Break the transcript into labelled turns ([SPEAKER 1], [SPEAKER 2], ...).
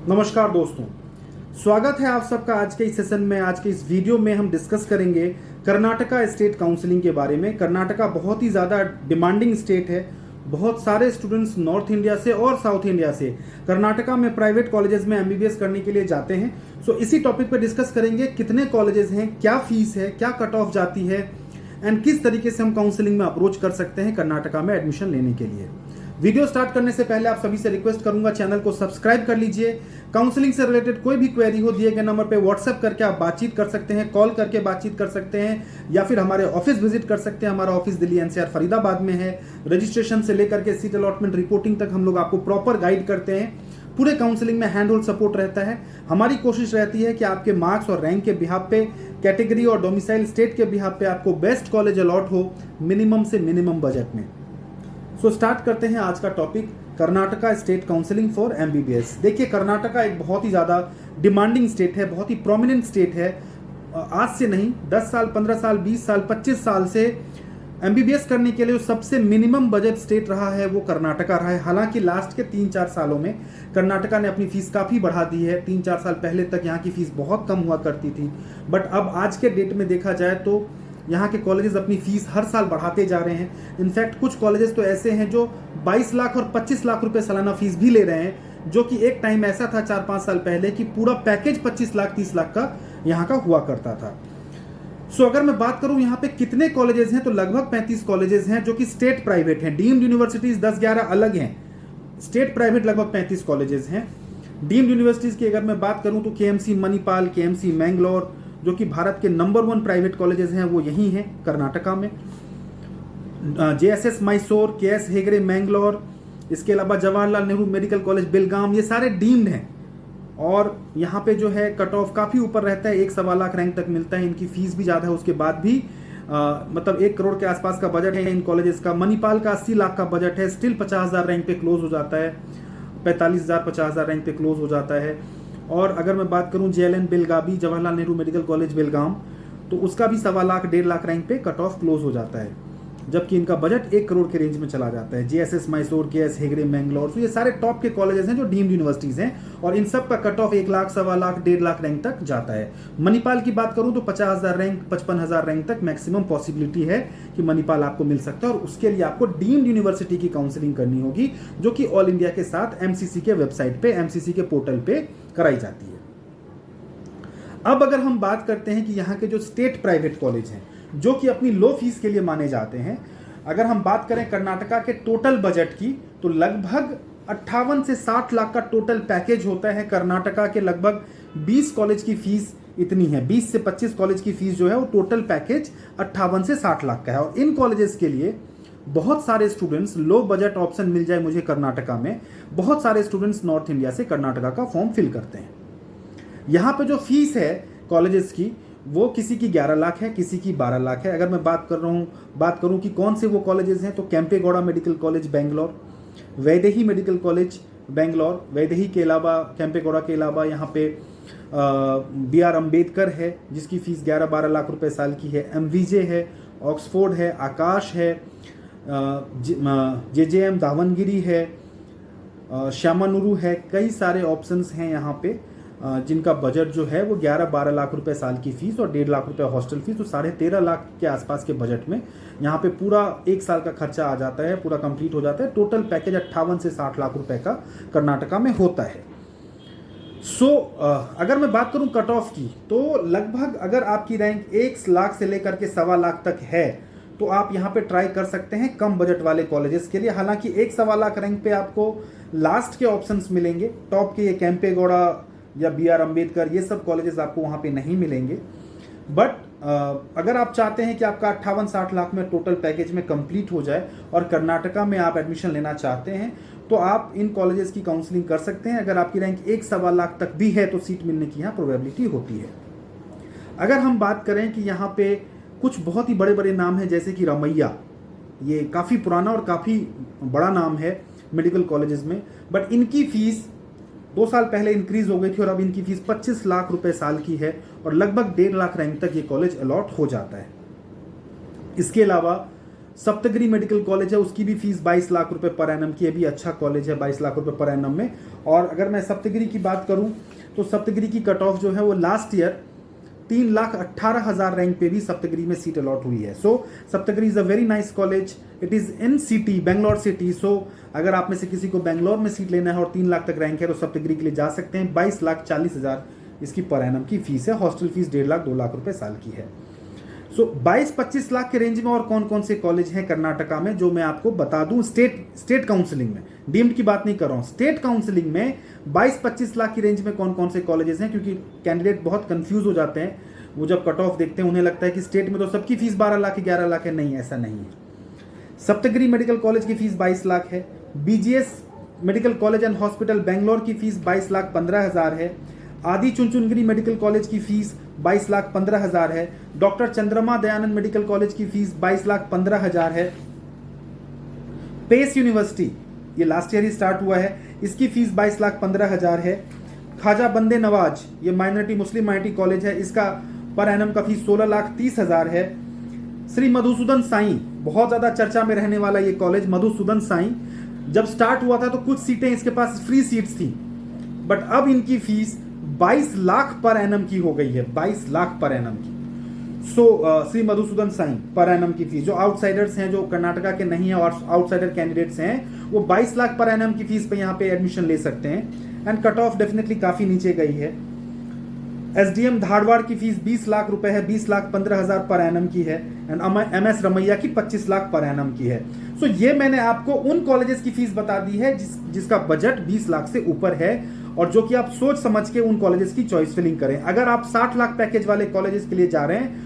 [SPEAKER 1] नमस्कार दोस्तों, स्वागत है आप सबका आज के इस सेशन में। आज के इस वीडियो में हम डिस्कस करेंगे कर्नाटका स्टेट काउंसलिंग के बारे में। कर्नाटका बहुत ही ज़्यादा डिमांडिंग स्टेट है। बहुत सारे स्टूडेंट्स नॉर्थ इंडिया से और साउथ इंडिया से कर्नाटका में प्राइवेट कॉलेजेस में एमबीबीएस करने के लिए जाते हैं। सो इसी टॉपिक पर डिस्कस करेंगे कितने कॉलेजेस हैं, क्या फीस है, क्या कट ऑफ जाती है एंड किस तरीके से हम काउंसलिंग में अप्रोच कर सकते हैं कर्नाटका में एडमिशन लेने के लिए। वीडियो स्टार्ट करने से पहले आप सभी से रिक्वेस्ट करूंगा, चैनल को सब्सक्राइब कर लीजिए। काउंसलिंग से रिलेटेड कोई भी क्वेरी हो, दिए गए नंबर पे व्हाट्सएप करके आप बातचीत कर सकते हैं, कॉल करके बातचीत कर सकते हैं या फिर हमारे ऑफिस विजिट कर सकते हैं। हमारा ऑफिस दिल्ली एनसीआर फरीदाबाद में है। रजिस्ट्रेशन से लेकर के सीट अलॉटमेंट रिपोर्टिंग तक हम लोग आपको प्रॉपर गाइड करते हैं। पूरे काउंसलिंग में हैंड होल्ड सपोर्ट रहता है। हमारी कोशिश रहती है कि आपके मार्क्स और रैंक के बिहाफ पे, कैटेगरी और डोमिसाइल स्टेट के बिहाफ पे आपको बेस्ट कॉलेज अलॉट हो मिनिमम से मिनिमम बजट में। सो स्टार्ट करते हैं आज का topic, Karnataka state counselling for MBBS. देखिए, कर्नाटका एक बहुत ही ज़्यादा डिमांडिंग स्टेट है, बहुत ही प्रोमिनेंट स्टेट है। आज से नहीं, 10 साल, 15 साल, 20 साल, 25 साल से एमबीबीएस करने के लिए सबसे मिनिमम बजट स्टेट रहा है वो कर्नाटका रहा है। हालांकि लास्ट के 3-4 सालों में कर्नाटका ने अपनी फीस काफ़ी बढ़ा दी है। 3-4 साल पहले तक यहाँ की फीस बहुत कम हुआ करती थी, बट अब आज के डेट में देखा जाए तो यहाँ के कॉलेजेस अपनी फीस हर साल बढ़ाते जा रहे हैं। इनफैक्ट कुछ कॉलेजेस तो ऐसे हैं जो 22 लाख और 25 लाख रुपए सालाना फीस भी ले रहे हैं, जो कि एक टाइम ऐसा था 4-5 साल पहले कि पूरा पैकेज 25 लाख 30 लाख का यहाँ का हुआ करता था। सो अगर मैं बात करूं यहाँ पे कितने कॉलेजेस हैं, तो लगभग 35 कॉलेजेस हैं जो कि स्टेट प्राइवेट हैं। डीम्ड यूनिवर्सिटीज 10-11 अलग हैं, स्टेट प्राइवेट लगभग 35 कॉलेजेस हैं। डीम्ड यूनिवर्सिटीज की अगर मैं बात करूं तो केएमसी मणिपाल, केएमसी मैंगलोर, जो कि भारत के नंबर 1 प्राइवेट कॉलेजेस हैं, वो यही हैं कर्नाटका में। जेएसएस मैसूर, केएस हेगड़े मैंगलोर, इसके अलावा जवाहरलाल नेहरू मेडिकल कॉलेज बेलगाम, ये सारे डीम्ड हैं। और यहाँ पे जो है कट ऑफ काफ़ी ऊपर रहता है, 1-1.25 लाख रैंक तक मिलता है। इनकी फीस भी ज़्यादा है, उसके बाद भी मतलब 1 करोड़ के आसपास का बजट है इन कॉलेजेस का। मणिपाल का 80 लाख का बजट है, स्टिल 50,000 रैंक पे क्लोज हो जाता है। 45,000 50,000 रैंक पे क्लोज हो जाता है। और अगर मैं बात करूं JLN Belagavi, Jawaharlal Nehru medical college Belgaum, तो उसका भी 1.25 लाख 1.5 लाख रैंक पे कट ऑफ क्लोज हो जाता है, जबकि इनका बजट 1 करोड़ के रेंज में चला जाता है। जेएसएस मैसूर, केएस हेगड़े मैंगलोर, तो ये सारे टॉप के कॉलेजेस हैं जो डीम्ड यूनिवर्सिटीज हैं, और इन सब का cut off 1 lakh 1.25 lakh 1.5 lakh rank तक जाता है। मणिपाल की बात करूं तो 50,000 रैंक 55,000 रैंक तक मैक्सिमम पॉसिबिलिटी है कि मणिपाल आपको मिल सकता है, और उसके लिए आपको डीम्ड यूनिवर्सिटी की काउंसलिंग करनी होगी, जो कि ऑल इंडिया के साथ एमसीसी के वेबसाइट पे, एमसीसी के पोर्टल पे कराई जाती है। अब अगर हम बात करते हैं कि यहाँ के जो स्टेट प्राइवेट कॉलेज हैं, जो कि अपनी लो फीस के लिए माने जाते हैं, अगर हम बात करें कर्नाटका के टोटल बजट की, तो लगभग 58 से 60 लाख का टोटल पैकेज होता है। कर्नाटका के लगभग 20 कॉलेज की फीस इतनी है, 20 से 25 कॉलेज की फीस जो है वो टोटल पैकेज 58 से 60 लाख का है। और इन कॉलेजेस के लिए बहुत सारे स्टूडेंट्स, लो बजट ऑप्शन मिल जाए मुझे कर्नाटका में, बहुत सारे स्टूडेंट्स नॉर्थ इंडिया से कर्नाटका का फॉर्म फिल करते हैं। यहाँ पे जो फीस है कॉलेजेस की, वो किसी की 11 लाख है, किसी की 12 लाख है। अगर मैं बात करूँ कि कौन से वो कॉलेजेस हैं, तो Kempegowda medical college Bangalore, Vaidehi medical college Bangalore, Vaidehi के अलावा, केम्पेगौड़ा के अलावा यहाँ पे BR अम्बेडकर है, जिसकी फीस 11-12 लाख रुपए साल की है। MVJ है, ऑक्सफोर्ड है, आकाश है, JJM दावनगिरी है, श्यामानुरू है। कई सारे ऑप्शंस हैं यहाँ पे जिनका बजट जो है वो 11-12 लाख रुपए साल की फीस और 1.5 लाख रुपए हॉस्टल फीस, तो 13.5 लाख के आसपास के बजट में यहाँ पे पूरा 1 साल का खर्चा आ जाता है, पूरा कंप्लीट हो जाता है। टोटल पैकेज 58 से 60 लाख रुपए का कर्नाटका में होता है। सो अगर मैं बात करूँ कट ऑफ की, तो लगभग अगर आपकी रैंक 1 लाख से लेकर के 1.25 लाख तक है, तो आप यहाँ पे ट्राई कर सकते हैं कम बजट वाले कॉलेजेस के लिए। हालांकि 1-1.25 लाख रैंक पे आपको लास्ट के ऑप्शंस मिलेंगे, टॉप के ये केम्पेगौड़ा या BR अम्बेडकर, ये सब कॉलेजेस आपको वहाँ पे नहीं मिलेंगे। बट अगर आप चाहते हैं कि आपका 58-60 लाख में टोटल पैकेज में कंप्लीट हो जाए और कर्नाटका में आप एडमिशन लेना चाहते हैं, तो आप इन कॉलेजेस की काउंसलिंग कर सकते हैं। अगर आपकी रैंक 1-1.25 लाख तक भी है तो सीट मिलने की यहाँ प्रोबेबिलिटी होती है। अगर हम बात करें कि यहाँ पे कुछ बहुत ही बड़े बड़े नाम हैं, जैसे कि रमैया, ये काफ़ी पुराना और काफ़ी बड़ा नाम है मेडिकल कॉलेजेस में, बट इनकी फीस 2 साल पहले इंक्रीज हो गई थी और अब इनकी फीस 25 लाख रुपए साल की है, और लगभग 1.5 लाख रैंक तक ये कॉलेज अलॉट हो जाता है। इसके अलावा सप्तगिरी मेडिकल कॉलेज है, उसकी भी फीस 22 लाख रुपए पर एनम की है, भी अच्छा कॉलेज है 22 लाख रुपए पर एनम में। और अगर मैं सप्तगिरी की बात करूं तो सप्तगिरी की कट ऑफ जो है वो लास्ट ईयर 3,18,000 रैंक पे भी सप्तगिरी में सीट अलॉट हुई है। So Saptagiri is a very nice college, it is in city, Bangalore city. So अगर आप में से किसी को बेंगलोर में सीट लेना है और 3 लाख तक रैंक है तो सप्तगिरी के लिए जा सकते हैं। 22,40,000 इसकी पर एनम की फीस है। हॉस्टल फीस 1.5 लाख 2 लाख रुपए साल की है। सो 22-25 लाख के रेंज में और कौन कौन से कॉलेज हैं कर्नाटका में जो मैं आपको बता दूं। स्टेट काउंसलिंग में, डीम्ड की बात नहीं कर रहा हूं, स्टेट काउंसलिंग में 22-25 लाख की रेंज में कौन कौन से कॉलेजेस हैं, क्योंकि कैंडिडेट बहुत कंफ्यूज हो जाते हैं। वो जब कट ऑफ देखते हैं उन्हें लगता है कि स्टेट में तो सबकी फीस 12 लाख 11 लाख है। नहीं, ऐसा नहीं है। सप्तगिरी मेडिकल कॉलेज की फीस 22 लाख है। BGS medical college and hospital Bangalore की फीस 22,15,000 है। आदि चुनचुनगिरी मेडिकल कॉलेज की फीस 22,15,000 है। डॉक्टर चंद्रमा दयानंद मेडिकल कॉलेज की फीस 22,15,000 है। पेस यूनिवर्सिटी, ये लास्ट ईयर ही स्टार्ट हुआ है, इसकी फीस 22,15,000 है। ख्वाजा बंदे नवाज, ये माइनॉरिटी मुस्लिम माइनॉरिटी कॉलेज है, इसका पर एनम का फीस 16,30,000 है। श्री मधुसूदन साई, बहुत ज्यादा चर्चा में रहने वाला ये कॉलेज मधुसूदन साई, जब स्टार्ट हुआ था तो कुछ सीटें इसके पास फ्री सीट्स थी, बट अब इनकी फीस 22 लाख पर एनम की हो गई है। 22 लाख पर एनम की। सो श्री मधुसूदन साई पर एनम की फीस, जो आउटसाइडर्स हैं, जो कर्नाटका के नहीं है और आउटसाइडर कैंडिडेट्स हैं, वो 22 लाख पर एनम की फीस पे यहाँ पे एडमिशन ले सकते हैं। एंड कट ऑफ डेफिनेटली काफी नीचे गई है। एसडीएम धारवाड़ की फीस 20 लाख रुपए है, 20,15,000 पर एनम की है। एंड एमएस रमैया की 25 लाख पर एनम की है। सो ये मैंने आपको उन कॉलेजेस की फीस बता दी है जिसका बजट 20 लाख से ऊपर है, और जो कि आप सोच समझ के उन कॉलेजेस की चॉइस फिलिंग करें। अगर आप 60 लाख पैकेज वाले कॉलेजेस के लिए जा रहे हैं